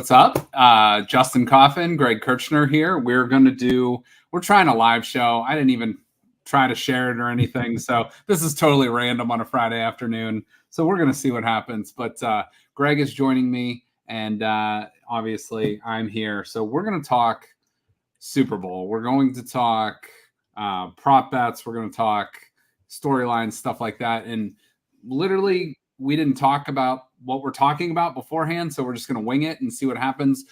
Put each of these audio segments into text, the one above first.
What's up? Justin Coffin, Greg Kirchner here. We're trying a live show. I didn't even try to share it or anything. So this is totally random on a Friday afternoon. So we're going to see what happens. But Greg is joining me, and obviously I'm here. So we're going to talk Super Bowl. We're going to talk prop bets. We're going to talk storylines, stuff like that. And literally, we didn't talk about what we're talking about beforehand, so we're just going to wing it and see what happens.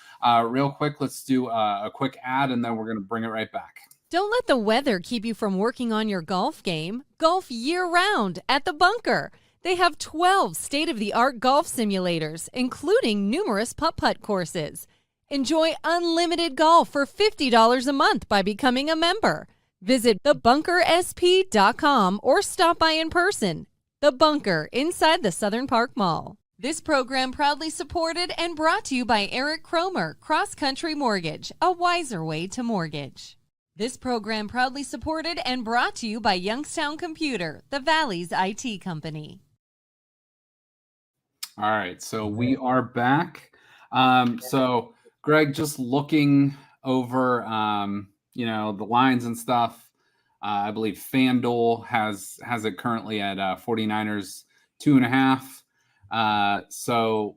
Real quick, let's do a quick ad, and then we're going to bring it right back. Don't let the weather keep you from working on your golf game. Golf year-round at The Bunker. They have 12 state-of-the-art golf simulators, including numerous putt-putt courses. Enjoy unlimited golf for $50 a month by becoming a member. Visit thebunkersp.com or stop by in person. The Bunker, inside the Southern Park Mall. This program proudly supported and brought to you by Eric Cromer, Cross Country Mortgage, a wiser way to mortgage. This program proudly supported and brought to you by Youngstown Computer, the Valley's IT company. All right, so we are back. So Greg, just looking over, the lines and stuff. I believe FanDuel has it currently at 49ers 2.5. So,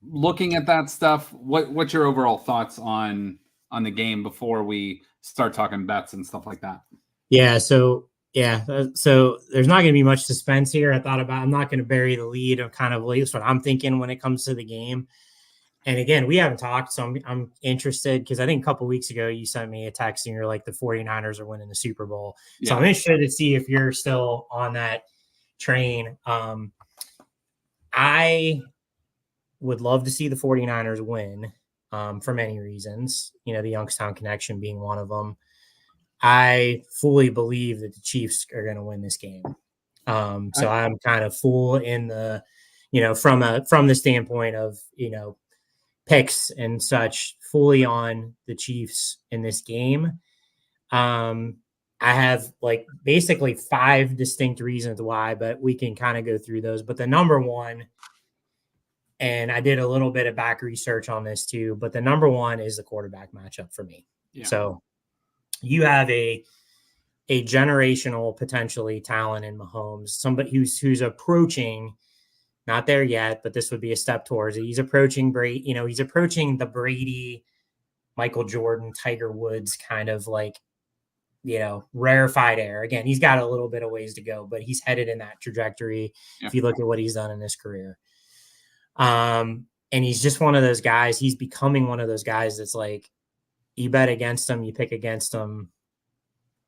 looking at that stuff, what's your overall thoughts on the game before we start talking bets and stuff like that? So there's not going to be much suspense here. I'm not going to bury the lead of kind of at least what I'm thinking when it comes to the game. And again, we haven't talked, so I'm interested because I think a couple of weeks ago you sent me a text and you're like, the 49ers are winning the Super Bowl. Yeah. So I'm interested to see if you're still on that train. I would love to see the 49ers win for many reasons, the Youngstown connection being one of them. I fully believe that the Chiefs are going to win this game. So I'm kind of full in the, from the standpoint of, picks and such, fully on the Chiefs in this game. I have basically 5 distinct reasons why, but we can kind of go through those. But the number one, and I did a little bit of back research on this too, but the number one is the quarterback matchup for me. Yeah. So you have a generational potentially talent in Mahomes, somebody who's approaching, not there yet, but this would be a step towards it. He's approaching Brady, he's approaching the Brady, Michael Jordan, Tiger Woods kind of rarefied air. Again, he's got a little bit of ways to go, but he's headed in that trajectory. Yeah. If you look at what he's done in his career. And he's just one of those guys. He's becoming one of those guys that's like, you bet against him, you pick against him,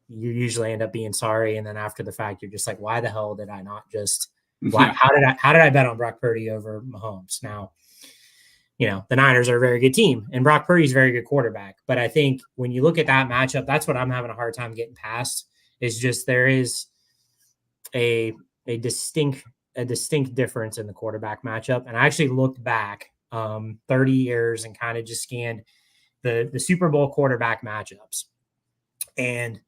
you usually end up being sorry. And then after the fact, you're just like, why the hell did I not just, how did I bet on Brock Purdy over Mahomes? Now, the Niners are a very good team and Brock Purdy's a very good quarterback. But I think when you look at that matchup, that's what I'm having a hard time getting past, is just there is a distinct difference in the quarterback matchup. And I actually looked back 30 years and kind of just scanned the Super Bowl quarterback matchups. And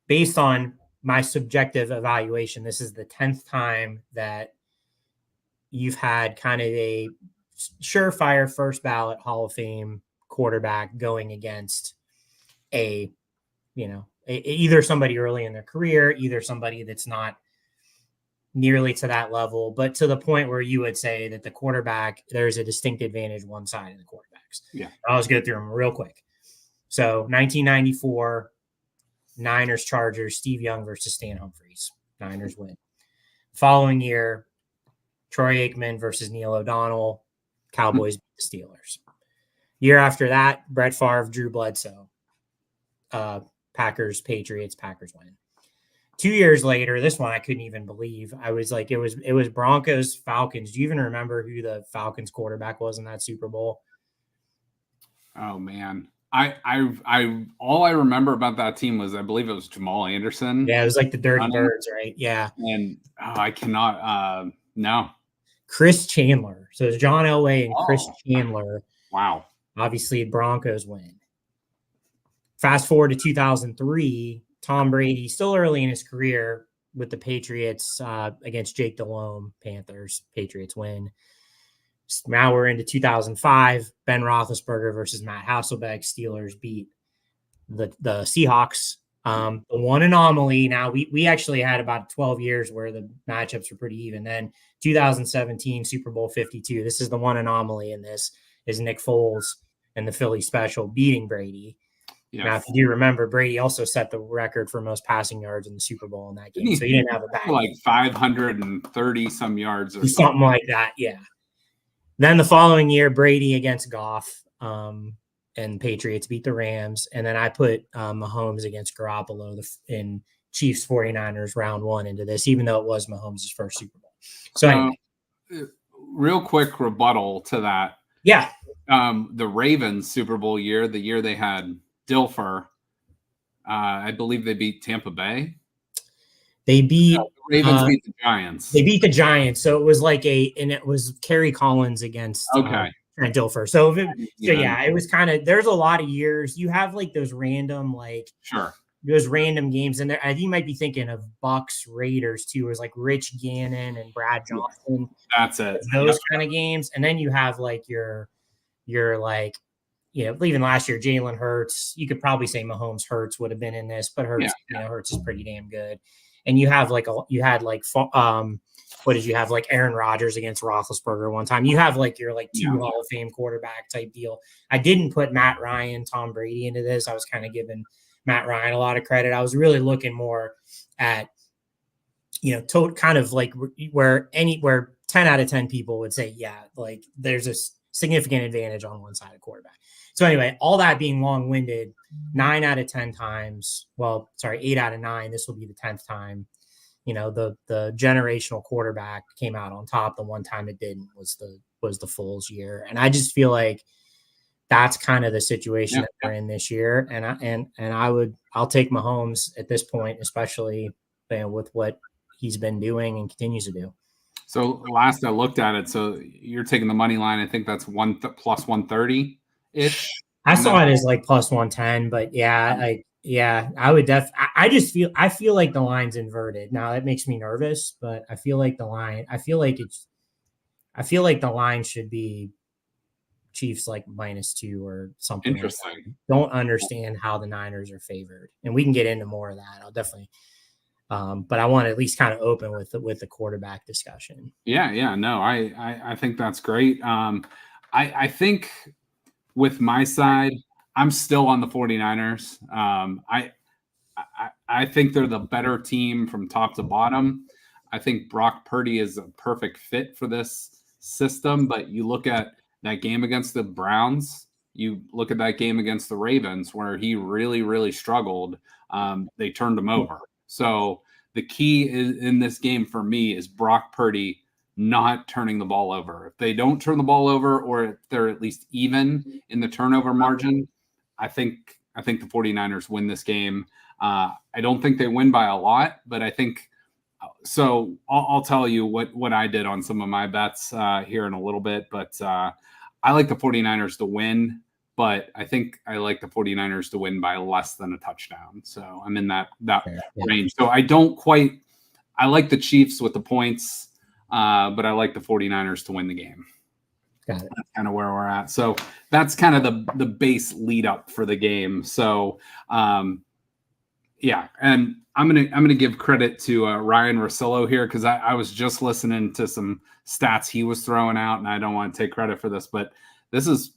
based on my subjective evaluation, this is the 10th time that you've had kind of a surefire first ballot Hall of Fame quarterback going against either somebody early in their career, either somebody that's not nearly to that level, but to the point where you would say that the quarterback, there's a distinct advantage one side of the quarterbacks. Yeah. I'll just go through them real quick. So 1994, Niners Chargers, Steve Young versus Stan Humphries. Niners win. Following year, Troy Aikman versus Neil O'Donnell. Cowboys beat the Steelers. Year after that, Brett Favre, Drew Bledsoe. Packers, Patriots, Packers win. 2 years later, this one I couldn't even believe. I was like, it was Broncos, Falcons. Do you even remember who the Falcons quarterback was in that Super Bowl? Oh man. I all I remember about that team was I believe it was Jamal Anderson. Yeah, it was like the Dirty Birds, right? Yeah. And I cannot no. Chris Chandler. So it's John Elway and Chris Chandler. Wow. Obviously, Broncos win. Fast forward to 2003, Tom Brady, still early in his career with the Patriots against Jake Delhomme, Panthers. Patriots win. Now we're into 2005. Ben Roethlisberger versus Matt Hasselbeck. Steelers beat the Seahawks. The one anomaly. Now we actually had about 12 years where the matchups were pretty even. Then 2017 Super Bowl 52. This is the one anomaly in this is Nick Foles and the Philly Special beating Brady. Yes. Now, if you do remember, Brady also set the record for most passing yards in the Super Bowl in that game. So he didn't have a bad like 530 some yards or something like that. Yeah. Then the following year, Brady against Goff, and Patriots beat the Rams. And then I put Mahomes against Garoppolo in Chiefs 49ers round 1 into this, even though it was Mahomes' first Super Bowl. So anyway. Real quick rebuttal to that. Yeah. The Ravens Super Bowl year, the year they had Dilfer, I believe they beat Tampa Bay. They beat the Ravens beat the Giants. They beat the Giants. So it was and it was Kerry Collins against Trent Dilfer. So it was kind of, there's a lot of years. You have like those random, those random games. And I think you might be thinking of Bucks Raiders too. It was like Rich Gannon and Brad Johnson. That's it. Those kind of games. And then you have like your like, even last year, Jalen Hurts, you could probably say Mahomes Hurts would have been in this, but Hurts, Hurts is pretty damn good. And you have what did you have, like Aaron Rodgers against Roethlisberger one time? You have like your two Hall of Fame quarterback type deal. I didn't put Matt Ryan, Tom Brady into this. I was kind of giving Matt Ryan a lot of credit. I was really looking more at, kind of like where 10 out of 10 people would say, like there's a significant advantage on one side of quarterback. So anyway, all that being long-winded, 9 out of 10 times, 8 out of 9, this will be the 10th time, the generational quarterback came out on top. The one time it didn't was the Foles year. And I just feel like that's kind of the situation that we're in this year. And I'll take Mahomes at this point, especially with what he's been doing and continues to do. So last I looked at it, so you're taking the money line. I think that's plus 130 ish. I saw it as like plus 110, but I would I feel like the line's inverted. Now that makes me nervous, but I feel like the line should be Chiefs like -2 or something. Interesting. Like don't understand how the Niners are favored, and we can get into more of that. I'll definitely. But I want to at least kind of open with the quarterback discussion. No, I think that's great. I think with my side, I'm still on the 49ers. I think they're the better team from top to bottom. I think Brock Purdy is a perfect fit for this system, but you look at that game against the Browns, you look at that game against the Ravens where he really, really struggled. They turned him over. So the key in this game for me is Brock Purdy not turning the ball over. If they don't turn the ball over, or if they're at least even in the turnover margin, I think the 49ers win this game. I don't think they win by a lot, but I think so. I'll tell you what I did on some of my bets here in a little bit, but I like the 49ers to win. But I think I like the 49ers to win by less than a touchdown. So I'm in that range. So I like the Chiefs with the points, but I like the 49ers to win the game. Got it. That's kind of where we're at. So that's kind of the base lead up for the game. So and I'm gonna give credit to Ryan Russillo here because I was just listening to some stats he was throwing out, and I don't want to take credit for this, but this is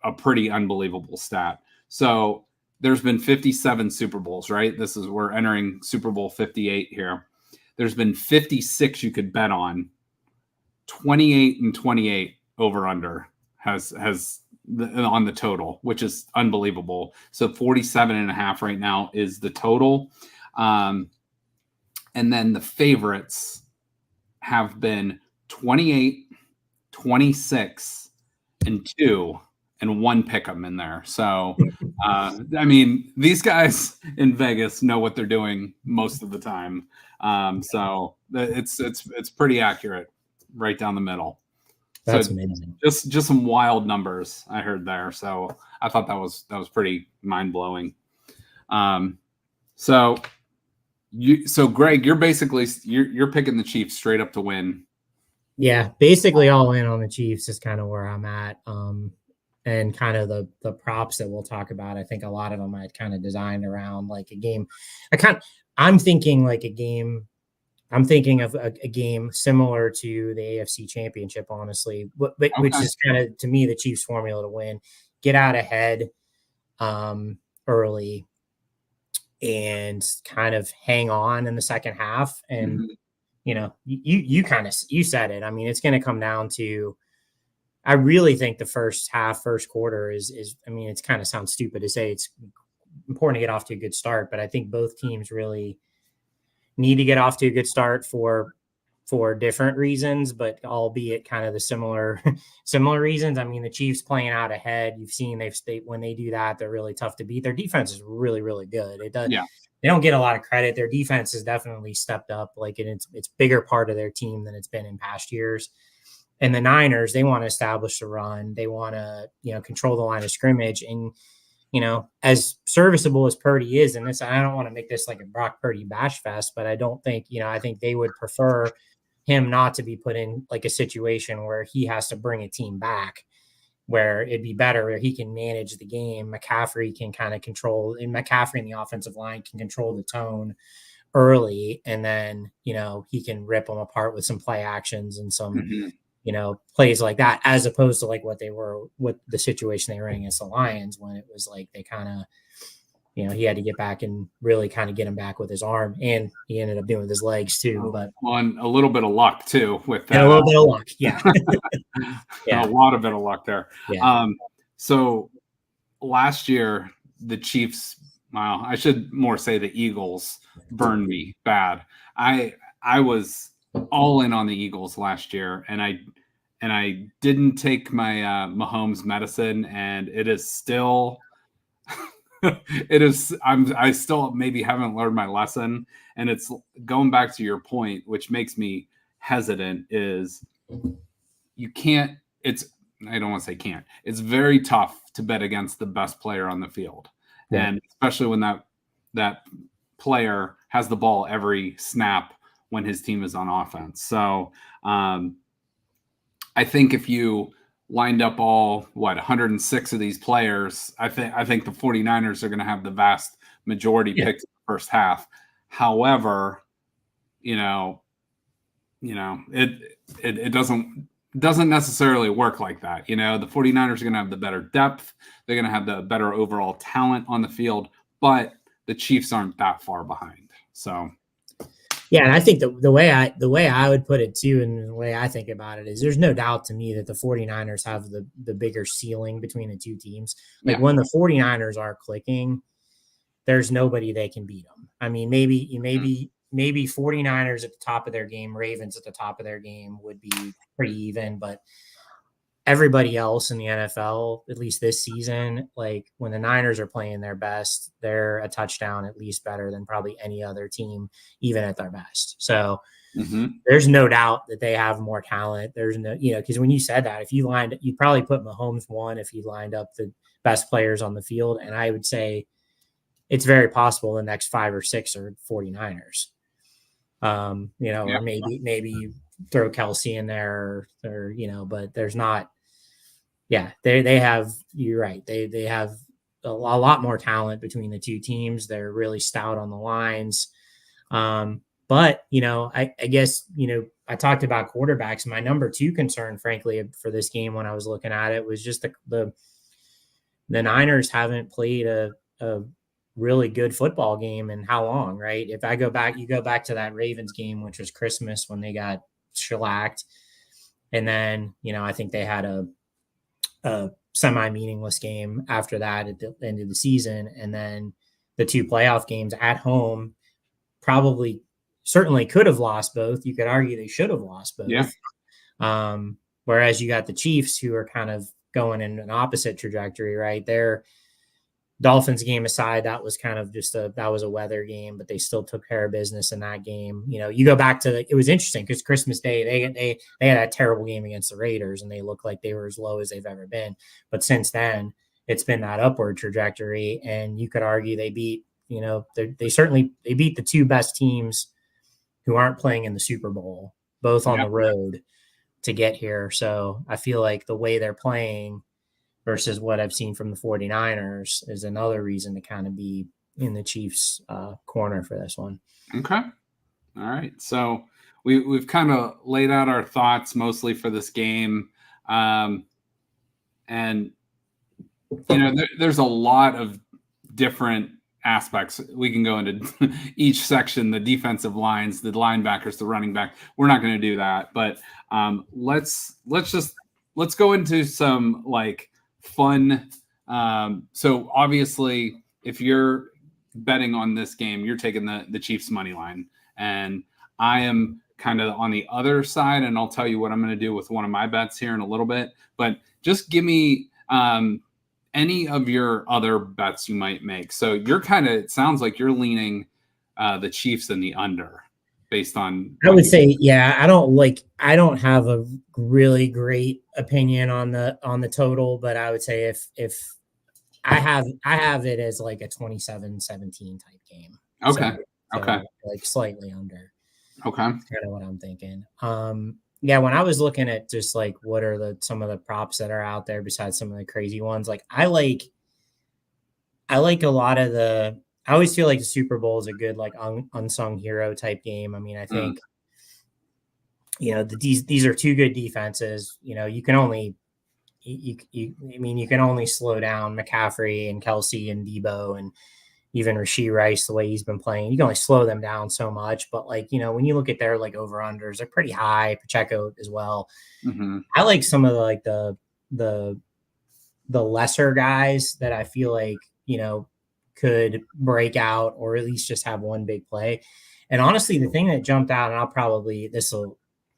a pretty unbelievable stat. So there's been 57 Super Bowls, right? We're entering Super Bowl 58 here. There's been 56 you could bet on. 28 and 28 over under has on the total, which is unbelievable. So 47.5 right now is the total. And then the favorites have been 28, 26, and 2. And 1 pick 'em in there. So, these guys in Vegas know what they're doing most of the time. So it's pretty accurate right down the middle. That's amazing. Just some wild numbers I heard there. So I thought that was pretty mind blowing. So Greg, you're basically you're picking the Chiefs straight up to win. Yeah, basically all in on the Chiefs is kind of where I'm at. And kind of the props that we'll talk about. I think a lot of them I had kind of designed around like a game. I'm thinking like a game. I'm thinking of a game similar to the AFC Championship, honestly, which is kind of, to me, the Chiefs' formula to win. Get out ahead early and kind of hang on in the second half. And, you said it. I mean, it's going to come down to, I really think the first quarter is, I mean, it's kind of sounds stupid to say it's important to get off to a good start, but I think both teams really need to get off to a good start for different reasons, but albeit kind of the similar reasons. I mean, the Chiefs playing out ahead, you've seen when they do that, they're really tough to beat. Their defense is really, really good. They don't get a lot of credit. Their defense has definitely stepped up. Like it's bigger part of their team than it's been in past years. And the Niners, they want to establish the run. They want to, control the line of scrimmage. And, as serviceable as Purdy is, and I don't want to make this like a Brock Purdy bash fest, but I don't think, I think they would prefer him not to be put in like a situation where he has to bring a team back, where it'd be better where he can manage the game. McCaffrey can kind of control, and McCaffrey and the offensive line can control the tone early. And then, he can rip them apart with some play actions and some, plays like that, as opposed to like what the situation they were in against the Lions, when it was like they kind of, he had to get back and really kind of get him back with his arm, and he ended up doing with his legs too. But on a little bit of luck too with that. And a little bit of luck, yeah. A lot of bit of luck there. Yeah. So last year the Chiefs, well, I should more say the Eagles burned me bad. I was all in on the Eagles last year, and I didn't take my Mahomes medicine, and it is still I still maybe haven't learned my lesson. And it's going back to your point, which makes me hesitant, is you can't, I don't want to say can't, it's very tough to bet against the best player on the field. Yeah. And especially when that player has the ball every snap when his team is on offense. So I think if you lined up all 106 of these players, I think the 49ers are going to have the vast majority picks in the first half. However, it doesn't necessarily work like that. The 49ers are going to have the better depth. They're going to have the better overall talent on the field, but the Chiefs aren't that far behind. So yeah, and I think the way I would put it too, and the way I think about it, is there's no doubt to me that the 49ers have the bigger ceiling between the two teams. Like when the 49ers are clicking, there's nobody they can beat them. I mean, maybe 49ers at the top of their game, Ravens at the top of their game would be pretty even, but everybody else in the NFL, at least this season, like when the Niners are playing their best, they're a touchdown at least better than probably any other team, even at their best. So there's no doubt that they have more talent. There's no, because when you said that, you'd probably put Mahomes one if you lined up the best players on the field. And I would say it's very possible the next 5 or 6 are 49ers. Or maybe you throw Kelsey in there or but there's not. Yeah, they have, you're right. They have a lot more talent between the two teams. They're really stout on the lines. But, I guess, I talked about quarterbacks. My number 2 concern, frankly, for this game when I was looking at it was just the Niners haven't played a really good football game in how long, right? If you go back to that Ravens game, which was Christmas when they got shellacked. And then, I think they had a semi-meaningless game after that at the end of the season. And then the 2 playoff games at home certainly could have lost both. You could argue they should have lost both. Yeah. Whereas you got the Chiefs, who are kind of going in an opposite trajectory, right? Their Dolphins game aside, that was kind of that was a weather game, but they still took care of business in that game. You go back to it was interesting because Christmas Day, they had that terrible game against the Raiders and they looked like they were as low as they've ever been. But since then, it's been that upward trajectory. And you could argue they beat, they beat the 2 best teams who aren't playing in the Super Bowl, both on the road. to get here. So I feel like the way they're playing versus what I've seen from the 49ers is another reason to kind of be in the Chiefs' corner for this one. Okay. All right. So we've kind of laid out our thoughts mostly for this game. And, there's a lot of different aspects. We can go into each section, the defensive lines, the linebackers, the running back. We're not going to do that, but let's go into some like fun. So obviously if you're betting on this game, you're taking the Chiefs money line, and I am kind of on the other side, and I'll tell you what I'm going to do with one of my bets here in a little bit, but just give me any of your other bets you might make. So it sounds like you're leaning the Chiefs in the under based on. I would say, yeah, I don't have a really great opinion on the total, but I would say if I have it as like a 27-17 type game. Okay. So okay. Like slightly under. Okay. That's kind of what I'm thinking. Yeah, when I was looking at just like what are some of the props that are out there besides some of the crazy ones, like I like a lot of I always feel like the Super Bowl is a good like unsung hero type game. I mean, I think these are two good defenses. You can only you can only slow down McCaffrey and Kelsey and Debo and even Rashee Rice, the way he's been playing. You can only slow them down so much. But like, when you look at their like over-unders, they're pretty high. Pacheco as well. Mm-hmm. I like some of the lesser guys that I feel like, could break out or at least just have one big play. And honestly, the thing that jumped out, and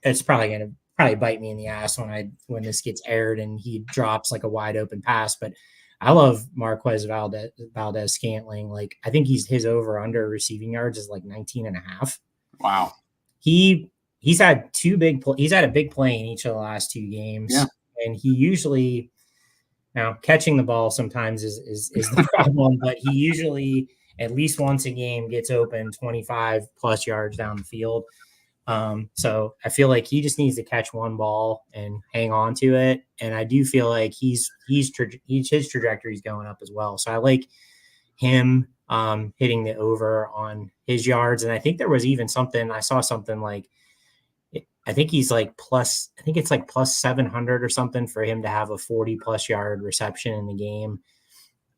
it's probably going to bite me in the ass when this gets aired and he drops like a wide open pass, but I love Marquez Valdez-Scantling. Like, I think his over under receiving yards is like 19.5. Wow. He's had he's had a big play in each of the last two games. Yeah. And he usually, now catching the ball sometimes is the problem, but he usually at least once a game gets open 25 plus yards down the field. So I feel like he just needs to catch one ball and hang on to it. And I do feel like his trajectory is going up as well. So I like him hitting the over on his yards. And I think there was even I saw something like, I think it's like plus 700 or something for him to have a 40 plus yard reception in the game.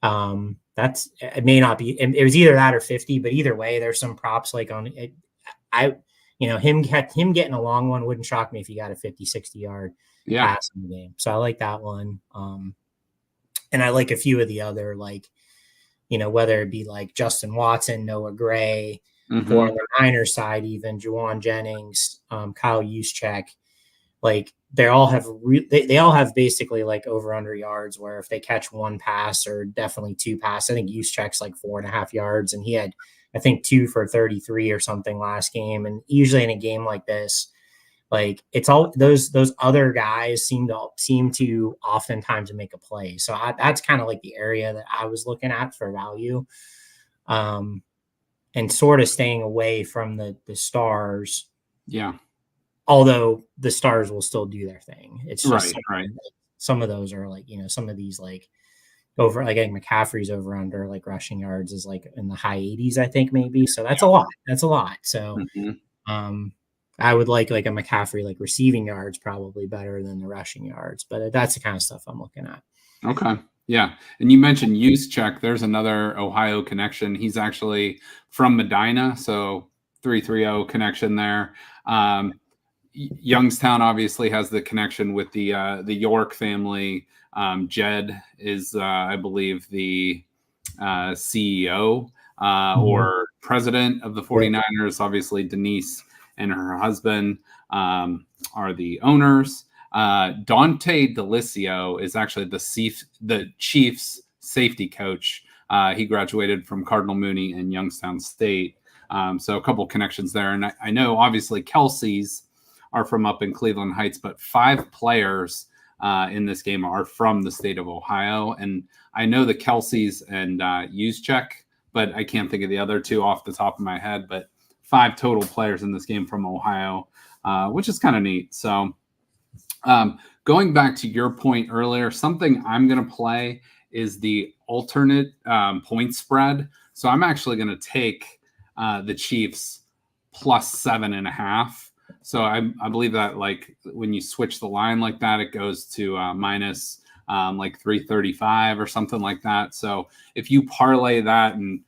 It may not be, it was either that or 50, but either way, there's some props like on it. Him getting a long one wouldn't shock me if he got a 50, 60 yard pass in the game. So I like that one. And I like a few of the other, like, whether it be like Justin Watson, Noah Gray, or on the Niners side, even Juwan Jennings, Kyle Juszczyk, like they all have basically like over under yards where if they catch one pass or definitely two passes, I think Juszczyk's like 4.5 yards, and he had, I think 2 for 33 or something last game. And usually in a game like this, like it's all those other guys seem to oftentimes make a play. So that's kind of like the area that I was looking at for value, and sort of staying away from the stars. Yeah. Although the stars will still do their thing. It's just right. Some of those are like, some of these like over, like I think McCaffrey's over under like rushing yards is like in the high 80s, I think maybe. So that's a lot. So I would like a McCaffrey, like receiving yards probably better than the rushing yards, but that's the kind of stuff I'm looking at. Okay. Yeah. And you mentioned Juszczyk. There's another Ohio connection. He's actually from Medina. So 330 connection there. Youngstown obviously has the connection with the York family. Jed is, I believe, the CEO or president of the 49ers. Obviously, Denise and her husband are the owners. Dante DeLisio is actually the Chiefs safety coach. He graduated from Cardinal Mooney and Youngstown State. So a couple connections there. And I know, obviously, Kelsey's are from up in Cleveland Heights, but 5 players in this game are from the state of Ohio. And I know the Kelce's and Juszczyk, but I can't think of the other 2 off the top of my head. But 5 total players in this game from Ohio, which is kind of neat. So Going back to your point earlier, something I'm going to play is the alternate point spread. So I'm actually going to take the Chiefs plus 7.5. So I believe that like when you switch the line like that, it goes to minus like 335 or something like that. So if you parlay that, and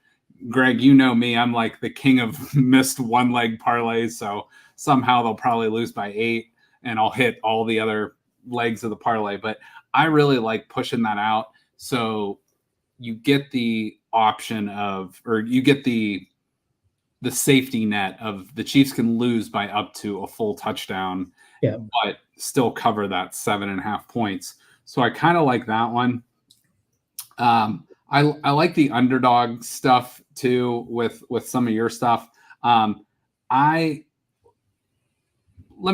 Greg, you know me, I'm like the king of missed one leg parlays. So somehow they'll probably lose by 8 and I'll hit all the other legs of the parlay. But I really like pushing that out. So you get the option of, or you get the safety net of the Chiefs can lose by up to a full touchdown, but still cover that 7.5 points. So I kind of like that one. I like the underdog stuff too with some of your stuff. Let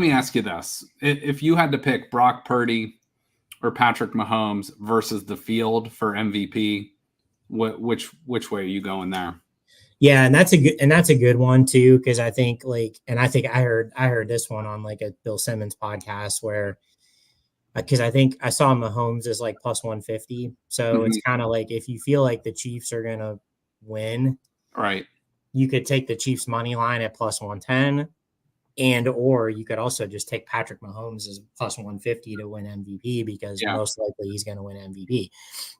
me ask you this. If you had to pick Brock Purdy or Patrick Mahomes versus the field for MVP, which way are you going there? Yeah, and that's a good one too, because I think I heard this one on like a Bill Simmons podcast where because I think I saw Mahomes as like plus 150. So it's kind of like if you feel like the Chiefs are gonna win, right, you could take the Chiefs money line at plus 110. And or you could also just take Patrick Mahomes as plus 150 to win MVP because most likely he's going to win MVP.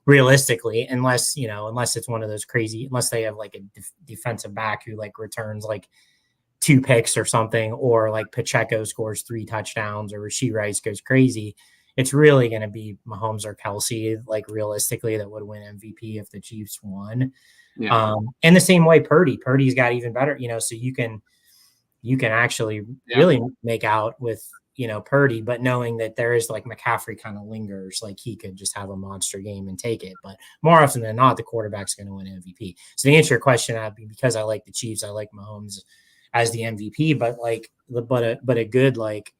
Realistically, unless it's one of those crazy, unless they have like a defensive back who like returns like 2 picks or something, or like Pacheco scores 3 touchdowns or Rashee Rice goes crazy. It's really going to be Mahomes or Kelsey, like realistically, that would win MVP if the Chiefs won. Yeah. And the same way Purdy's got even better, so you can actually really make out with, Purdy, but knowing that there is like McCaffrey kind of lingers, like he could just have a monster game and take it. But more often than not, the quarterback's going to win MVP. So to answer your question, because I like the Chiefs, I like Mahomes as the MVP, but a good like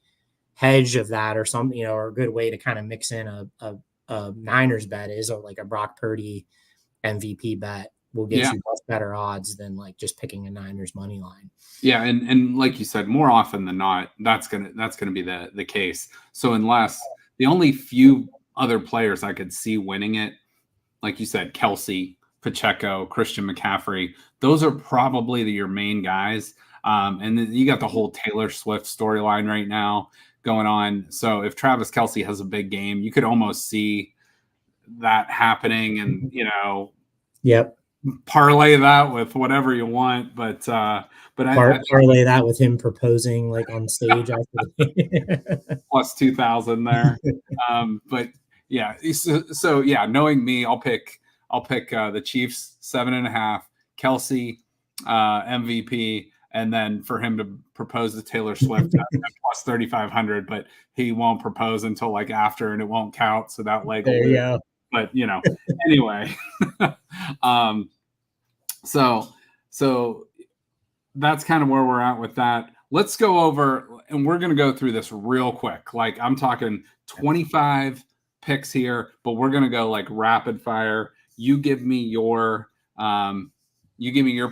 hedge of that or something, or a good way to kind of mix in a Niners bet is like a Brock Purdy MVP bet. Will get you much better odds than like just picking a Niners money line. Yeah, and like you said, more often than not, that's gonna be the case. So unless the only few other players I could see winning it, like you said, Kelsey, Pacheco, Christian McCaffrey, those are probably your main guys. And then you got the whole Taylor Swift storyline right now going on. So if Travis Kelce has a big game, you could almost see that happening, and parlay that with whatever you want, but parlay that with him proposing like on stage after plus 2,000 there. But yeah, so yeah, knowing me, I'll pick the Chiefs 7.5, Kelsey MVP, and then for him to propose to Taylor Swift at plus 3,500, but he won't propose until like after, and it won't count. So that leg. There you go. But anyway, so that's kind of where we're at with that. Let's go over, and we're going to go through this real quick. Like I'm talking 25 picks here, but we're going to go like rapid fire. You give me your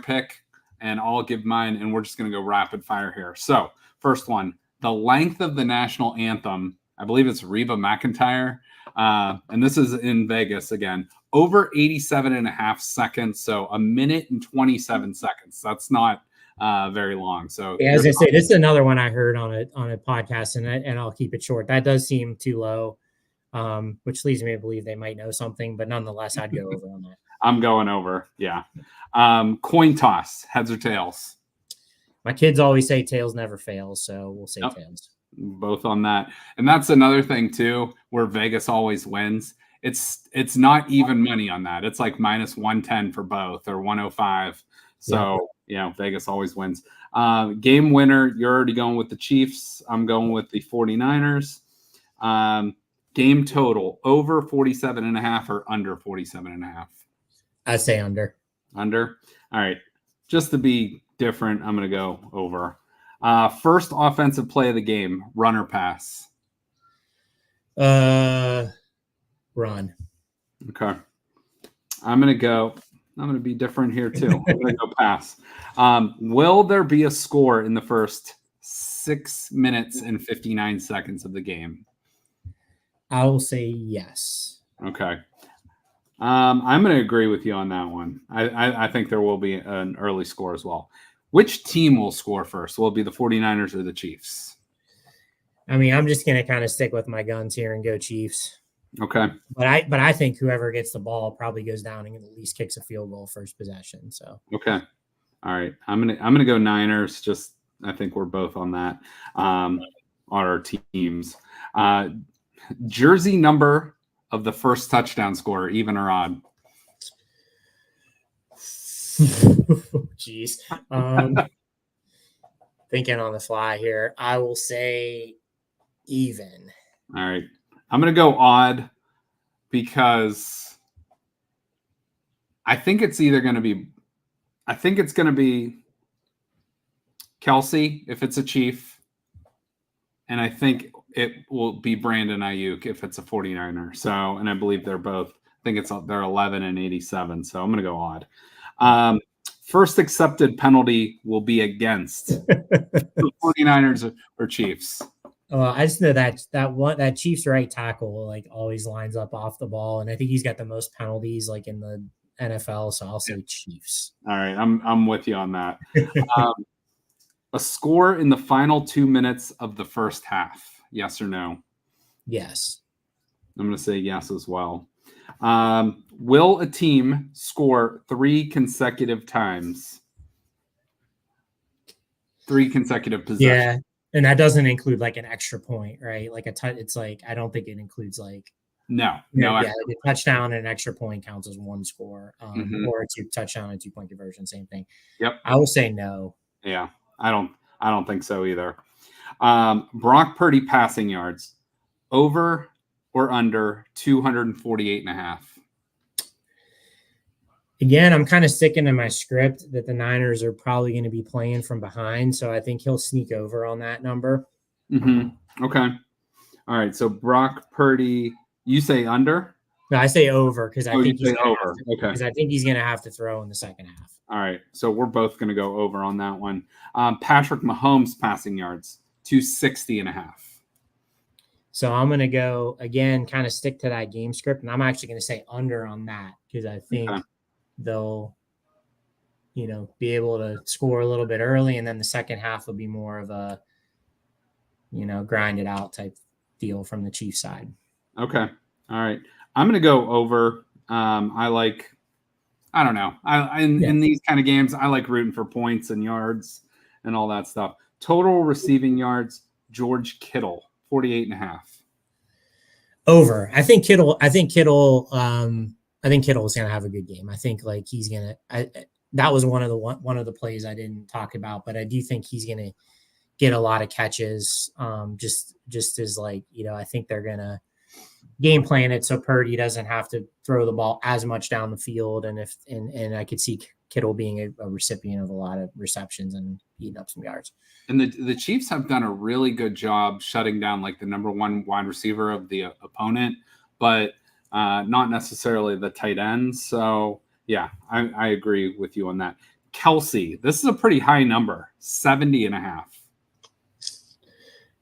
pick, and I'll give mine, and we're just going to go rapid fire here. So first one, the length of the national anthem. I believe it's Reba McEntire. And this is in Vegas again, over 87.5 seconds. So 1 minute and 27 seconds. That's not very long. So as I say, this is another one I heard on a podcast, and I'll keep it short. That does seem too low, which leads me to believe they might know something, but nonetheless, I'd go over on that. I'm going over. Yeah. Coin toss, heads or tails? My kids always say tails never fails. So we'll say tails. Both on that. And that's another thing too, where Vegas always wins. It's not even money on that. It's like minus 110 for both, or 105. So Vegas always wins. Game winner, you're already going with the Chiefs. I'm going with the 49ers. Game total, over 47.5 or under 47.5? I'd say under. Under? All right. Just to be different, I'm going to go over. First offensive play of the game, run or pass? Run. Okay. I'm going to be different here too. I'm going to go pass. Will there be a score in the first 6 minutes and 59 seconds of the game? I will say yes. Okay. I'm going to agree with you on that one. I think there will be an early score as well. Which team will score first? Will it be the 49ers or the Chiefs? I mean, I'm just going to kind of stick with my guns here and go Chiefs. Okay. But I think whoever gets the ball probably goes down and at least kicks a field goal first possession. So okay. All right. I'm gonna go Niners. Just I think we're both on that. On our teams. Jersey number of the first touchdown scorer, even or odd? Jeez. Thinking on the fly here. I will say even. All right. I'm going to go odd because I think it's going to be Kelsey if it's a Chief. And I think it will be Brandon Ayuk if it's a 49er. So, and I believe they're 11 and 87. So I'm going to go odd. First accepted penalty will be against the 49ers or Chiefs. I just know that Chiefs right tackle like always lines up off the ball, and I think he's got the most penalties like in the NFL. So I'll say Chiefs. All right, I'm with you on that. A score in the final 2 minutes of the first half? Yes or no? Yes. I'm going to say yes as well. Will a team score 3 consecutive times? 3 consecutive possessions. Yeah, and that doesn't include like an extra point, right? Like it's like I don't think it includes like no. Like a touchdown and an extra point counts as one score, or a touchdown and 2-point conversion, same thing. Yep. I will say no. Yeah, I don't think so either. Brock Purdy passing yards, over or under 248.5? Again, I'm kind of sticking to my script that the Niners are probably going to be playing from behind, so I think he'll sneak over on that number. Mm-hmm. Okay. All right. So Brock Purdy, you say under? No, I say over because I think he's over. Okay. Because I think he's going to have to throw in the second half. All right. So we're both going to go over on that one. Patrick Mahomes passing yards, 260.5. So I'm going to go again, kind of stick to that game script, and I'm actually going to say under on that because I think they'll, be able to score a little bit early, and then the second half will be more of a, grind it out type deal from the Chiefs side. Okay. All right. I'm going to go over. I don't know. In these kind of games, I like rooting for points and yards and all that stuff. Total receiving yards, George Kittle, 48.5. Over. I think Kittle is going to have a good game. I think like he's going to, that was one of the plays I didn't talk about, but I do think he's going to get a lot of catches. Just as like, I think they're going to game plan it so Purdy doesn't have to throw the ball as much down the field. And I could see Kittle being a recipient of a lot of receptions and eating up some yards. And the Chiefs have done a really good job shutting down like the number one wide receiver of the opponent, but not necessarily the tight ends. So yeah, I agree with you on that. Kelsey, this is a pretty high number, 70.5.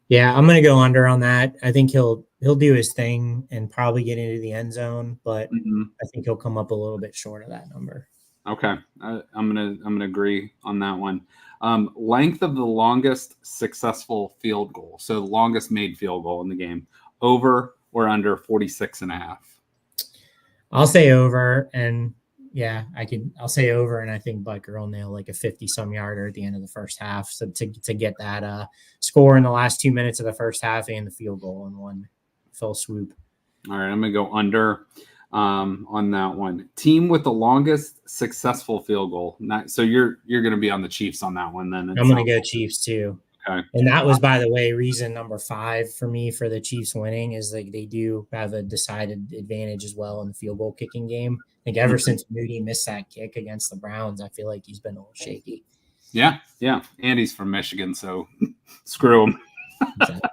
Yeah, I'm going to go under on that. I think he'll do his thing and probably get into the end zone, but I think he'll come up a little bit short of that number. Okay, I'm gonna agree on that one. Length of the longest successful field goal, so the longest made field goal in the game, over or under 46.5? I'll say over, and yeah, I'll say over, and I think Butker will nail like a 50-some yarder at the end of the first half. So to get that score in the last 2 minutes of the first half and the field goal in one full swoop. All right, I'm gonna go under on that one. Team with the longest successful field goal. So you're gonna be on the Chiefs on that one then. I'm gonna go Chiefs too. Okay. And that was, by the way, reason number 5 for me for the Chiefs winning is like they do have a decided advantage as well in the field goal kicking game. I think ever since Moody missed that kick against the Browns, I feel like he's been a little shaky. Yeah. And he's from Michigan, so screw him. Exactly.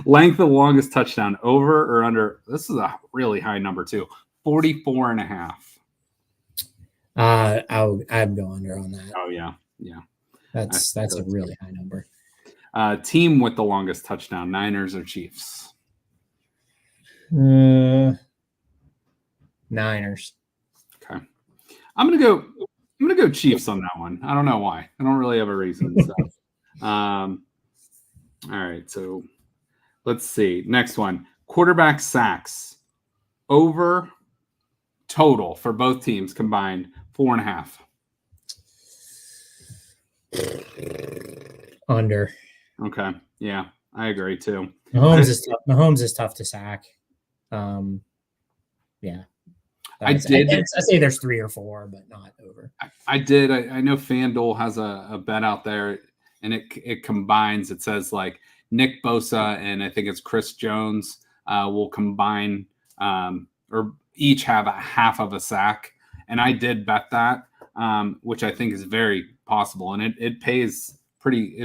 Length of the longest touchdown, over or under? This is a really high number too, 44.5. I'd go under on that. Oh yeah. That's a really high number. Team with the longest touchdown, Niners or Chiefs? Niners. Okay. I'm gonna go Chiefs on that one. I don't know why. I don't really have a reason. So all right, so let's see. Next one. Quarterback sacks. Over total for both teams combined 4.5. Under. Okay. Yeah, I agree too. Mahomes is tough to sack. Yeah. I say there's 3 or 4, but not over. I know FanDuel has a bet out there, and it combines. It says like Nick Bosa and I think it's Chris Jones will combine or each have a half of a sack. And I did bet that, which I think is very possible, and it pays pretty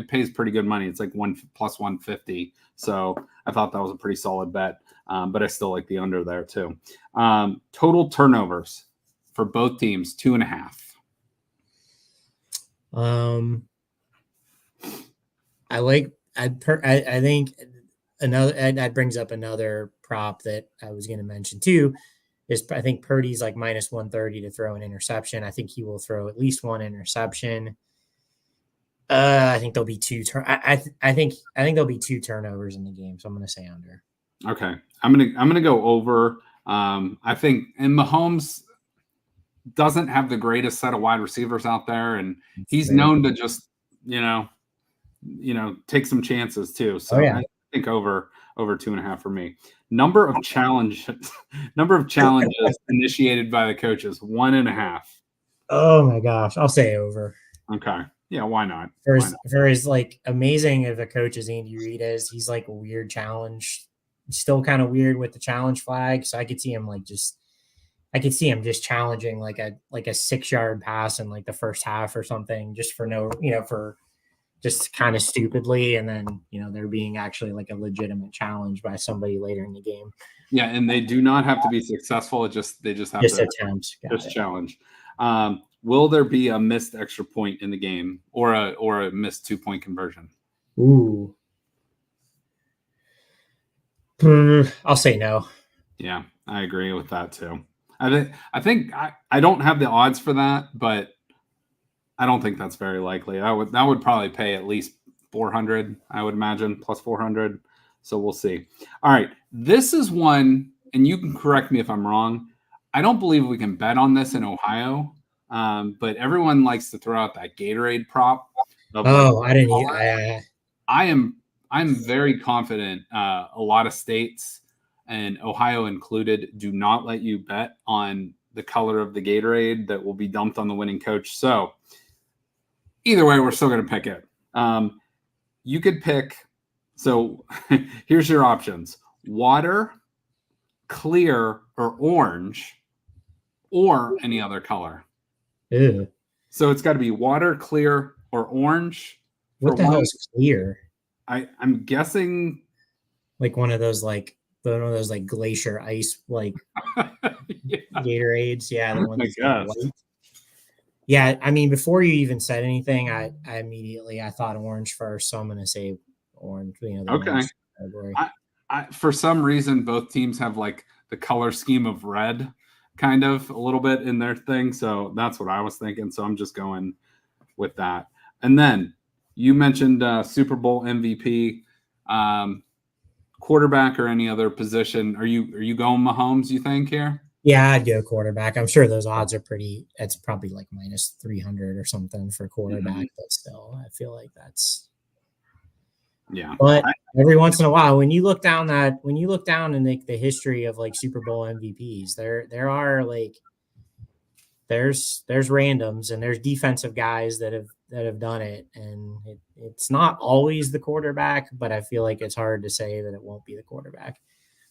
good money. It's like 1 plus 150. So I thought that was a pretty solid bet. But I still like the under there too. Total turnovers for both teams 2.5. I think that brings up another prop that I was going to mention too. Is I think Purdy's like minus 130 to throw an interception. I think he will throw at least 1 interception. I think there'll be 2 I think there'll be 2 turnovers in the game, so I'm going to say under. Okay, I'm gonna go over. I think, and Mahomes doesn't have the greatest set of wide receivers out there, and he's known to just take some chances too. So I think over 2.5 for me. Number of challenges initiated by the coaches 1.5. Oh my gosh, I'll say over. Okay. Yeah, why not? For as like amazing of a coach as Andy Reid is, he's like a weird challenge. Still kind of weird with the challenge flag. So I could see him just challenging like a 6-yard pass in like the first half or something, just for for just kind of stupidly. And then, there being actually like a legitimate challenge by somebody later in the game. Yeah. And they do not have to be successful. They just have to attempt. Challenge. Will there be a missed extra point in the game or a missed 2-point conversion? Ooh. I'll say no. Yeah, I agree with that too. I think I don't have the odds for that, but I don't think that's very likely. That would probably pay at least 400, I would imagine, plus 400. So we'll see. All right, this is one, and you can correct me if I'm wrong. I don't believe we can bet on this in Ohio, but everyone likes to throw out that Gatorade prop. I didn't. I'm very confident a lot of states, and Ohio included, do not let you bet on the color of the Gatorade that will be dumped on the winning coach. So either way, we're still going to pick it. You could pick. So here's your options: water, clear, or orange, or any other color. Ew. So it's got to be water, clear, or orange. What the hell is clear? I'm guessing like one of those like glacier ice yeah. Gatorades. Yeah, the one that's white. Yeah, I mean, before you even said anything, I immediately thought orange first, so I'm gonna say orange. Okay. I for some reason both teams have like the color scheme of red, kind of a little bit in their thing, so that's what I was thinking. So I'm just going with that, and then. You mentioned Super Bowl MVP, quarterback, or any other position. Are you going Mahomes, you think, here? Yeah, I'd go quarterback. I'm sure those odds are pretty. It's probably like minus 300 or something for quarterback, but still, I feel like that's. Yeah. But every once in a while, when you look down in the history of like Super Bowl MVPs, there are like there's randoms and there's defensive guys that have done it, and it's not always the quarterback, but I feel like it's hard to say that it won't be the quarterback.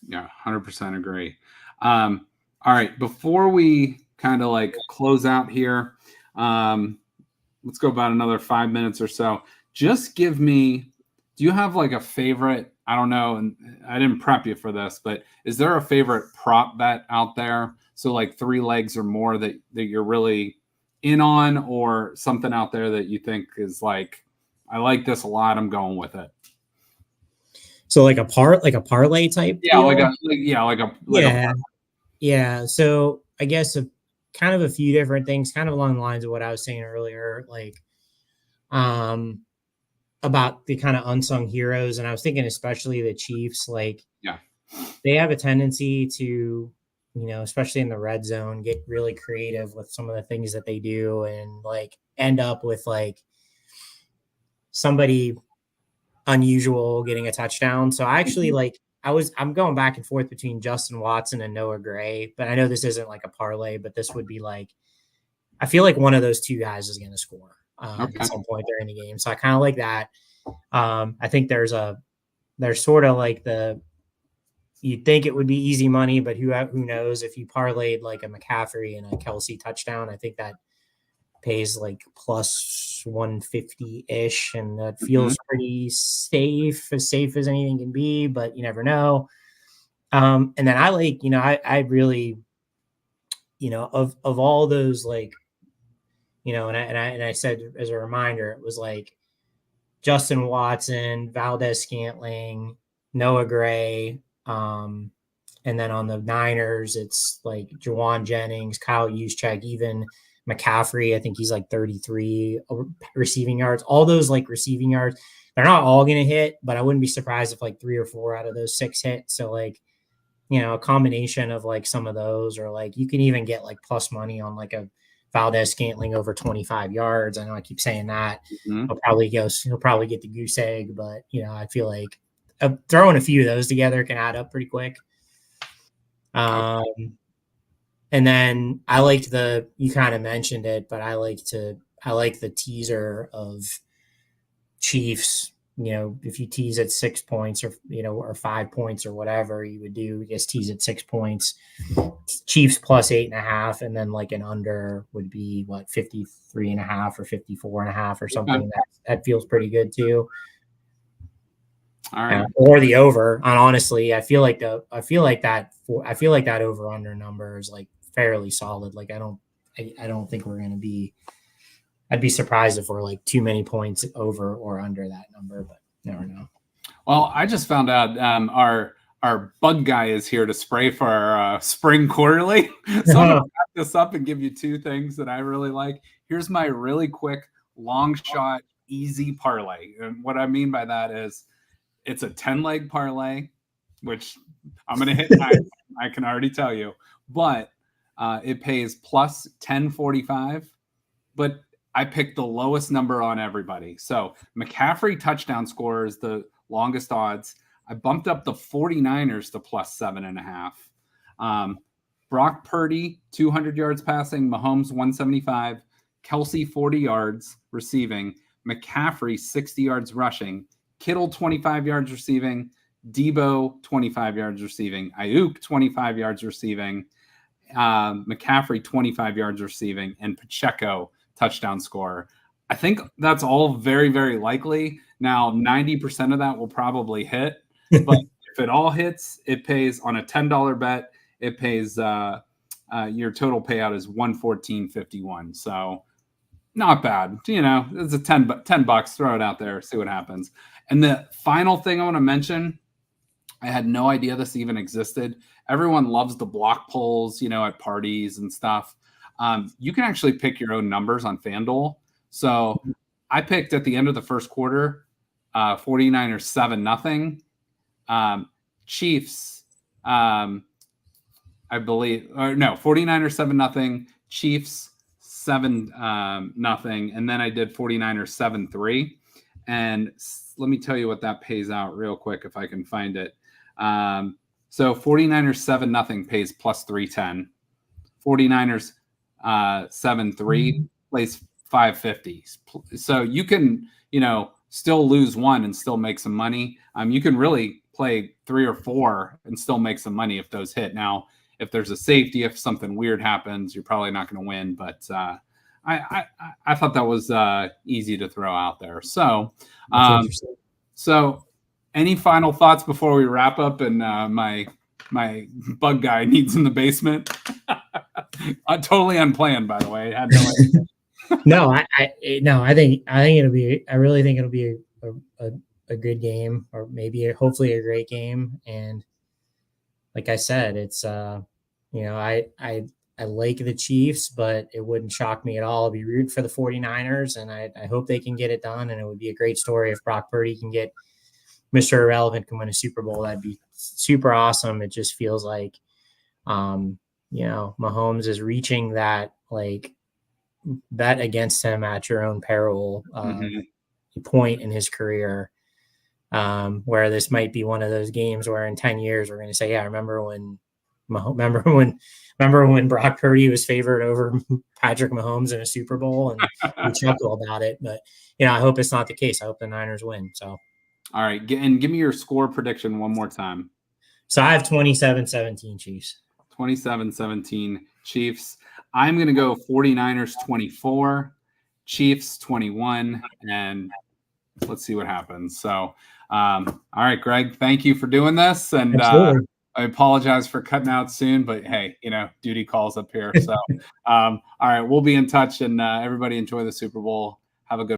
Yeah, 100% agree. All right, before we kind of like close out here, let's go about another 5 minutes or so. Just give me, do you have like a favorite? I don't know, and I didn't prep you for this, but is there a favorite prop bet out there? So like 3 legs or more that you're really in on, or something out there that you think is like, I like this a lot, I'm going with it. So like a parlay type Yeah, deal? like a So I guess kind of a few different things, kind of along the lines of what I was saying earlier, like about the kind of unsung heroes. And I was thinking especially the Chiefs, like yeah. they have a tendency to, especially in the red zone, get really creative with some of the things that they do and like end up with like somebody unusual getting a touchdown. So I actually like I'm going back and forth between Justin Watson and Noah Gray, but I know this isn't like a parlay, but this would be like I feel like one of those two guys is going to score at some point during the game. So I kind of like that. I think there's sort of like you'd think it would be easy money, but who knows if you parlayed like a McCaffrey and a Kelsey touchdown, I think that pays like plus 150 ish. And that feels pretty safe as anything can be, but you never know. And then I like, I really, of all those, like, and I said as a reminder, it was like Justin Watson, Valdez-Scantling, Noah Gray, and then on the Niners, it's like Jawan Jennings, Kyle Juszczyk, even McCaffrey. I think he's like 33 receiving yards. All those like receiving yards, they're not all going to hit, but I wouldn't be surprised if like 3 or 4 out of those 6 hit. So like, a combination of like some of those, or like you can even get like plus money on like a Valdez-Scantling over 25 yards. I know I keep saying that. He'll probably get the goose egg, but I feel like throwing a few of those together can add up pretty quick. And then I liked you kind of mentioned it, but I like the teaser of Chiefs. If you tease at 6 points or 5 points or whatever you would do, just tease at 6 points, Chiefs plus 8.5. And then like an under would be 53.5 or 54.5 or something. That feels pretty good too. All right. Or the over. And honestly, I feel like that over under number is like fairly solid. Like I don't think we're going to be. I'd be surprised if we're like too many points over or under that number, but never know. Well, I just found out our bug guy is here to spray for our spring quarterly. So I'm going to wrap this up and give you 2 things that I really like. Here's my really quick, long shot, easy parlay. And what I mean by that is it's a 10-leg parlay, which I'm going to hit 9. I can already tell you. But it pays plus 1045. But I picked the lowest number on everybody. So McCaffrey touchdown score is the longest odds. I bumped up the 49ers to plus 7.5. Brock Purdy, 200 yards passing. Mahomes, 175. Kelsey, 40 yards receiving. McCaffrey, 60 yards rushing. Kittle, 25 yards receiving. Debo, 25 yards receiving. Ayuk, 25 yards receiving. McCaffrey, 25 yards receiving. And Pacheco, touchdown score. I think that's all very, very likely. Now, 90% of that will probably hit, but if it all hits, it pays on a $10 bet. It pays your total payout is $114.51. So not bad. It's a $10. Throw it out there, see what happens. And the final thing I want to mention, I had no idea this even existed. Everyone loves the block polls, at parties and stuff. You can actually pick your own numbers on FanDuel. So I picked at the end of the first quarter, 49ers 7-0. Chiefs, I believe, or no, 49ers 7-0. Chiefs 7-0. And then I did 49ers 7-3. And let me tell you what that pays out real quick if I can find it. So 49ers 7-0 pays plus 310. 49ers 7-3 plays 550. So you can, still lose one and still make some money. You can really play 3 or 4 and still make some money if those hit. Now, if there's a safety, if something weird happens, you're probably not going to win. But I thought that was easy to throw out there. So, so any final thoughts before we wrap up? And my bug guy needs in the basement. Totally unplanned, by the way. I had no idea. I really think it'll be a a good game, or maybe hopefully a great game. And like I said, it's I like the Chiefs, but it wouldn't shock me at all. I'd be rooting for the 49ers, and I hope they can get it done. And it would be a great story if Brock Purdy can get Mr. Irrelevant, can win a Super Bowl. That'd be super awesome. It just feels like, Mahomes is reaching that, like, bet against him at your own peril point in his career, where this might be one of those games where in 10 years we're going to say, yeah, remember when Brock Purdy was favored over Patrick Mahomes in a Super Bowl, and we chuckle about it. But I hope it's not the case. I hope the Niners win. So, all right, and give me your score prediction one more time. So I have 27-17 Chiefs. 27-17 Chiefs. I'm going to go 49ers 24, Chiefs 21, and let's see what happens. So, all right, Greg, thank you for doing this. And I apologize for cutting out soon, but hey, duty calls up here. So, all right, we'll be in touch, and everybody enjoy the Super Bowl. Have a good